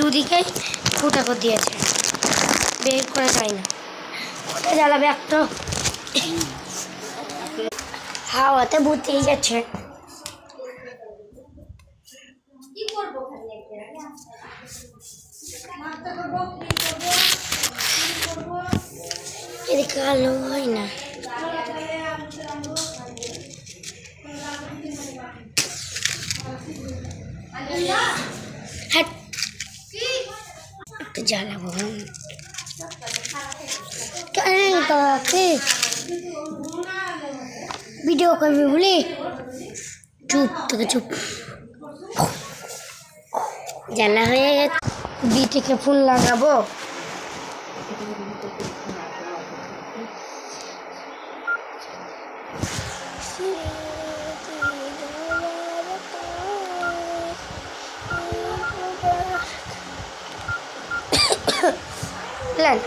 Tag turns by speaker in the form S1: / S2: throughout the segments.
S1: দুদিকেই ফুটা করে দিয়েছে, বের করা যায় না। কোথায় জ্বালাবে একটা, হাওয়াতে বুঝতেই যাচ্ছে। এদিকে আলো হয় না। একটু জ্বালাবো ভিডিও করবি বলি, চুপ তোকে চুপ। জ্বালা হয়ে গেছে, বিটিকে ফুল লাগাবো। Lan.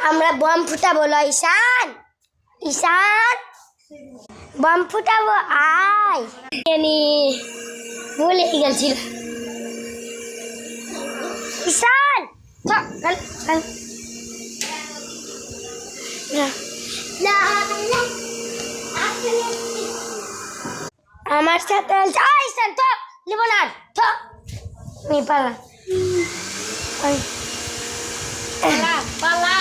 S1: আমরা বম ফুটাবো, ঈশান ঈশান বম ফুটাবো, আয়। ভুলে গেছিল ঈশান, আমার সাথে ঈশান তো নিব না, নি পালা
S2: পালা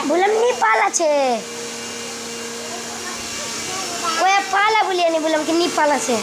S1: বললাম নি পালাছে, ওই পালা বলিয়ে নি বললাম কি নি পালাছে।